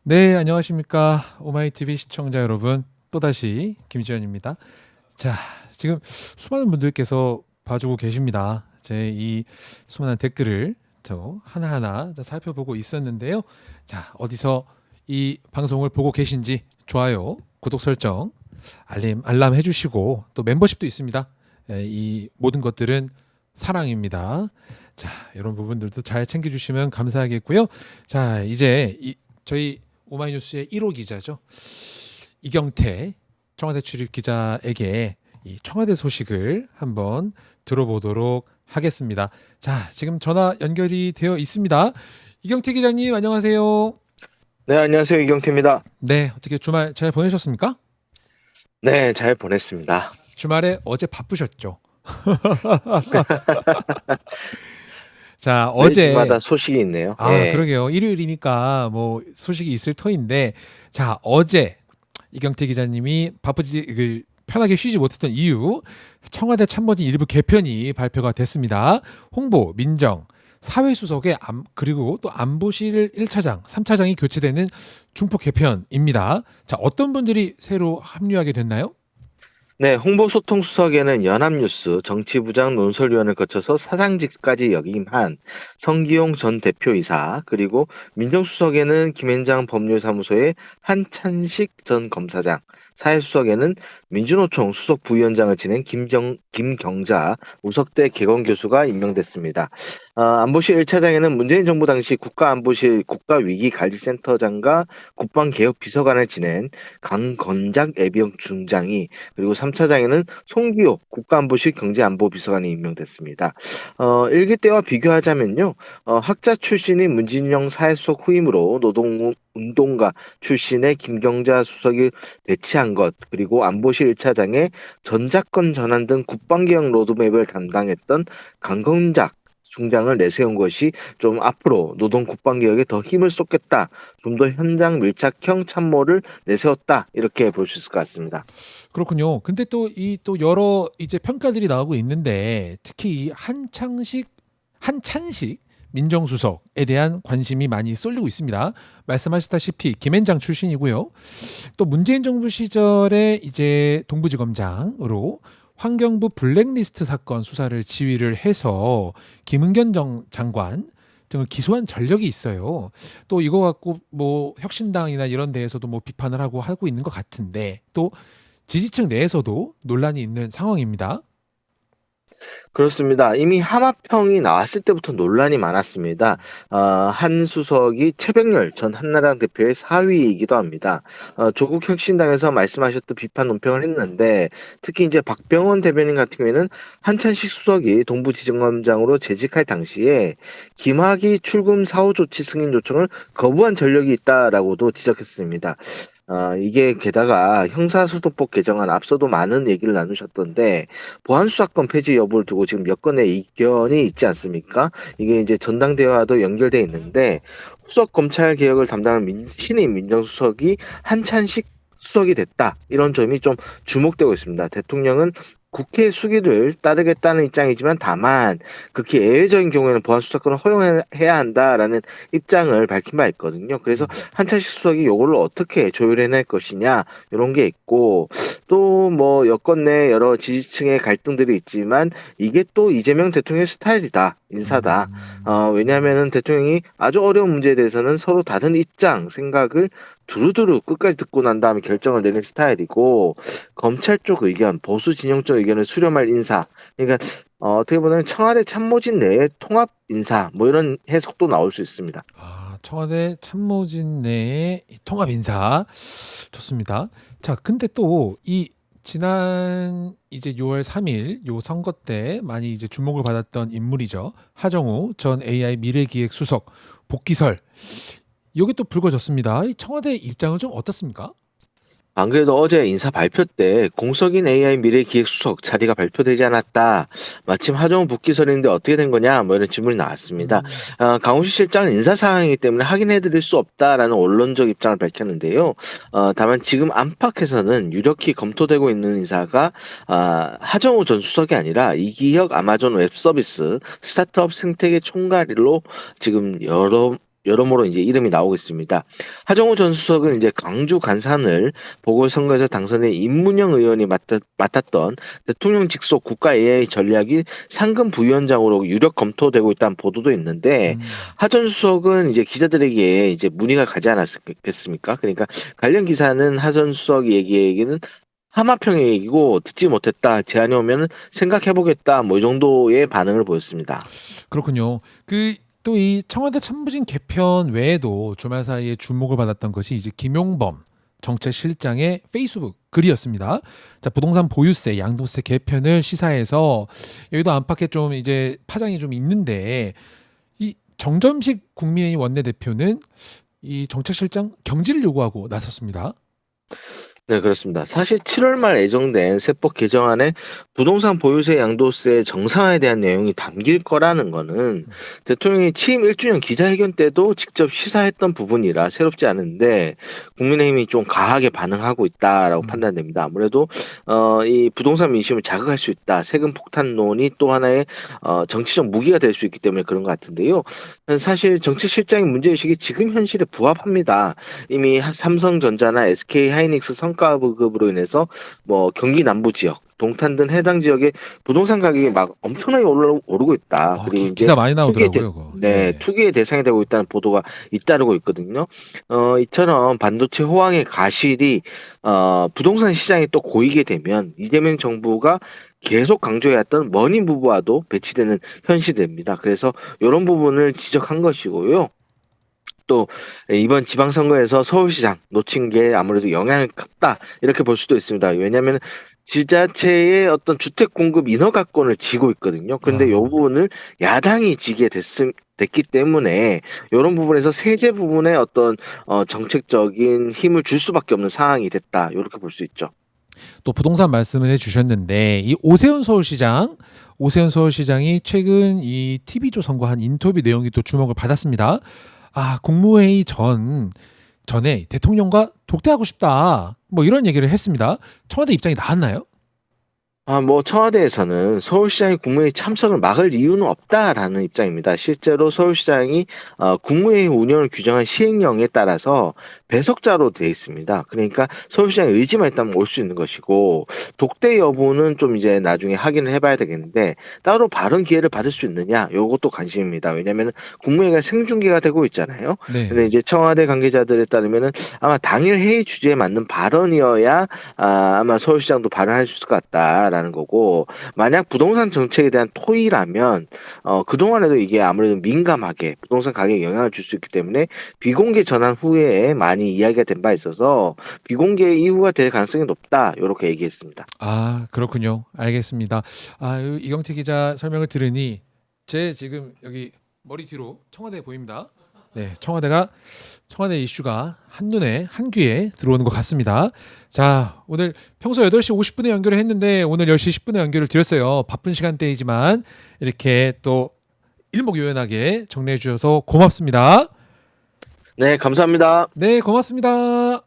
네, 안녕하십니까. 오마이TV 시청자 여러분. 또다시 김지현입니다. 자, 지금 수많은 분들께서 봐주고 계십니다. 제 이 수많은 댓글을 저 하나하나 살펴보고 있었는데요. 자, 어디서 이 방송을 보고 계신지 좋아요, 구독 설정, 알람 해주시고 또 멤버십도 있습니다. 이 모든 것들은 사랑입니다. 자, 이런 부분들도 잘 챙겨주시면 감사하겠고요. 자, 이제 저희 오마이뉴스의 1호 기자죠. 이경태 청와대 출입 기자에게 이 청와대 소식을 한번 들어보도록 하겠습니다. 자, 지금 전화 연결이 되어 있습니다. 이경태 기자님 안녕하세요. 네, 안녕하세요. 이경태입니다. 네, 어떻게 주말 잘 보내셨습니까? 네, 잘 보냈습니다. 주말에 어제 바쁘셨죠? 자, 어제 매주마다 소식이 있네요. 예. 그러게요. 일요일이니까 뭐 소식이 있을 터인데, 자, 어제 이경태 기자님이 편하게 쉬지 못했던 이유, 청와대 참모진 일부 개편이 발표가 됐습니다. 홍보, 민정, 사회수석의 그리고 또 안보실 1차장, 3차장이 교체되는 중폭 개편입니다. 자, 어떤 분들이 새로 합류하게 됐나요? 네, 홍보소통수석에는 연합뉴스 정치부장 논설위원을 거쳐서 사장직까지 역임한 성기용 전 대표이사, 그리고 민정수석에는 김앤장 법률사무소의 한찬식 전 검사장, 사회수석에는 민주노총 수석 부위원장을 지낸 김경자 우석대 개건교수가 임명됐습니다. 안보실 1차장에는 문재인 정부 당시 국가안보실 국가위기관리센터장과 국방개혁비서관을 지낸 강건작 예비역 중장이, 그리고 3차장에는 송기호 국가안보실 경제안보비서관이 임명됐습니다. 일기 때와 비교하자면요. 학자 출신인 문진영 사회수석 후임으로 노동운동가 출신의 김경자 수석이 배치한 것, 그리고 안보실 1차장에 전작권 전환 등 국방개혁 로드맵을 담당했던 강건작 중장을 내세운 것이 좀 앞으로 노동 국방개혁에 더 힘을 쏟겠다, 좀 더 현장 밀착형 참모를 내세웠다, 이렇게 볼 수 있을 것 같습니다. 그렇군요. 근데 또 여러 이제 평가들이 나오고 있는데, 특히 이 한찬식 민정수석에 대한 관심이 많이 쏠리고 있습니다. 말씀하셨다시피 김앤장 출신이고요. 또 문재인 정부 시절에 이제 동부지검장으로 환경부 블랙리스트 사건 수사를 지휘를 해서 김은겸 장관 등을 기소한 전력이 있어요. 또 이거 갖고 뭐 혁신당이나 이런 데에서도 뭐 비판을 하고 있는 것 같은데, 또 지지층 내에서도 논란이 있는 상황입니다. 그렇습니다. 이미 하마평이 나왔을 때부터 논란이 많았습니다. 한 수석이 최백열 전 한나라당 대표의 사위이기도 합니다. 조국 혁신당에서 말씀하셨던 비판 논평을 했는데, 특히 이제 박병원 대변인 같은 경우에는 한찬식 수석이 동부지검장으로 재직할 당시에 김학의 출금 사후 조치 승인 요청을 거부한 전력이 있다라고도 지적했습니다. 이게 게다가 형사소송법 개정안 앞서도 많은 얘기를 나누셨던데, 보안수사권 폐지 여부를 두고 지금 몇 건의 이견이 있지 않습니까? 이게 이제 전당대회와도 연결돼 있는데, 후속 검찰 개혁을 담당하는 신임 민정수석이 한찬식 수석이 됐다, 이런 점이 좀 주목되고 있습니다. 대통령은 국회 수기를 따르겠다는 입장이지만, 다만 극히 예외적인 경우에는 보안수사권을 허용해야 한다라는 입장을 밝힌 바 있거든요. 그래서 한찬식 수석이 이거를 어떻게 조율해낼 것이냐, 이런 게 있고, 또 뭐 여권 내 여러 지지층의 갈등들이 있지만, 이게 또 이재명 대통령의 스타일이다, 인사다. 왜냐하면은 대통령이 아주 어려운 문제에 대해서는 서로 다른 입장, 생각을 두루두루 끝까지 듣고 난 다음에 결정을 내는 스타일이고, 검찰 쪽 의견, 보수 진영 쪽 의견을 수렴할 인사. 그러니까 어떻게 보면 청와대 참모진 내의 통합 인사, 뭐 이런 해석도 나올 수 있습니다. 청와대 참모진 내의 통합 인사 좋습니다. 자, 근데 또 이 지난 이제 6월 3일 요 선거 때 많이 이제 주목을 받았던 인물이죠. 하정우 전 AI 미래기획 수석 복귀설. 이게 또 불거졌습니다. 이 청와대 입장은 좀 어떻습니까? 안 그래도 어제 인사 발표 때 공석인 AI 미래기획수석 자리가 발표되지 않았다, 마침 하정우 복귀설인데 어떻게 된 거냐, 뭐 이런 질문이 나왔습니다. 음, 강훈식 실장은 인사 상황이기 때문에 확인해드릴 수 없다라는 원론적 입장을 밝혔는데요. 다만 지금 안팎에서는 유력히 검토되고 있는 인사가 하정우 전 수석이 아니라 이기혁 아마존 웹서비스 스타트업 생태계 총괄로 지금 여러모로 이제 이름이 나오고 있습니다. 하정우 전 수석은 이제 광주 간산을 보궐선거에서 당선된 임문영 의원이 맡았던 대통령 직속 국가 AI 전략이 상금 부위원장으로 유력 검토되고 있다는 보도도 있는데 음. 하 전 수석은 이제 기자들에게 이제 문의가 가지 않았겠습니까? 그러니까 관련 기사는 하 전 수석 얘기는 하마평의 얘기고 듣지 못했다. 제안이 오면 생각해보겠다. 뭐 이 정도의 반응을 보였습니다. 그렇군요. 그 또 이 청와대 참모진 개편 외에도 주말 사이에 주목을 받았던 것이 이제 김용범 정책실장의 페이스북 글이었습니다. 자, 부동산 보유세, 양도세 개편을 시사해서 여기도 안팎에 좀 이제 파장이 좀 있는데 이 정점식 국민의힘 원내대표는 이 정책실장 경질을 요구하고 나섰습니다. 네, 그렇습니다. 사실 7월 말 예정된 세법 개정안에 부동산 보유세 양도세 정상화에 대한 내용이 담길 거라는 거는 대통령이 취임 1주년 기자회견 때도 직접 시사했던 부분이라 새롭지 않은데 국민의힘이 좀 과하게 반응하고 있다라고 음. 판단됩니다. 아무래도 이 부동산 민심을 자극할 수 있다. 세금 폭탄론이 또 하나의 정치적 무기가 될 수 있기 때문에 그런 것 같은데요. 사실 정책실장의 문제의식이 지금 현실에 부합합니다. 이미 삼성전자나 SK하이닉스 성과급으로 인해서 뭐 경기 남부 지역, 동탄 등 해당 지역의 부동산 가격이 막 엄청나게 오르고 있다. 그리고 이제 기사 많이 나오더라고요. 그거. 네, 예. 투기의 대상이 되고 있다는 보도가 잇따르고 있거든요. 이처럼 반도체 호황의 가실이 부동산 시장이 또 고이게 되면 이재명 정부가 계속 강조해왔던 머니 부부와도 배치되는 현실입니다. 그래서 이런 부분을 지적한 것이고요. 또 이번 지방선거에서 서울시장 놓친 게 아무래도 영향이 컸다 이렇게 볼 수도 있습니다. 왜냐하면 지자체의 어떤 주택 공급 인허가권을 쥐고 있거든요. 그런데 이 아. 부분을 야당이 쥐게 됐기 때문에 이런 부분에서 세제 부분에 어떤 정책적인 힘을 줄 수밖에 없는 상황이 됐다 이렇게 볼 수 있죠. 또 부동산 말씀을 해주셨는데 이 오세훈 서울시장이 최근 이 TV조선과 한 인터뷰 내용이 또 주목을 받았습니다. 아, 국무회의 전에 대통령과 독대하고 싶다. 뭐 이런 얘기를 했습니다. 청와대 입장이 나왔나요? 뭐 청와대에서는 서울시장이 국무회의 참석을 막을 이유는 없다라는 입장입니다. 실제로 서울시장이 국무회의 운영을 규정한 시행령에 따라서 배석자로 돼 있습니다. 그러니까 서울시장의 의지만 있다면 올 수 있는 것이고 독대 여부는 좀 이제 나중에 확인을 해봐야 되겠는데 따로 발언 기회를 받을 수 있느냐 이것도 관심입니다. 왜냐하면 국무회의가 생중계가 되고 있잖아요. 네. 근데 이제 청와대 관계자들에 따르면은 아마 당일 회의 주제에 맞는 발언이어야 아마 서울시장도 발언할 수 있을 것 같다라는 거고 만약 부동산 정책에 대한 토의라면 그동안에도 이게 아무래도 민감하게 부동산 가격에 영향을 줄 수 있기 때문에 비공개 전환 후에 많이 이야기가 된 바 있어서 비공개 이후가 될 가능성이 높다 이렇게 얘기했습니다. 아, 그렇군요. 알겠습니다. 아, 이경태 기자 설명을 들으니 제 지금 여기 머리 뒤로 청와대 보입니다. 네, 청와대 이슈가 한눈에 한귀에 들어오는 것 같습니다. 자, 오늘 평소 8시 50분에 연결을 했는데 오늘 10시 10분에 연결을 드렸어요. 바쁜 시간대이지만 이렇게 또 일목요연하게 정리해 주셔서 고맙습니다. 네, 감사합니다. 네, 고맙습니다.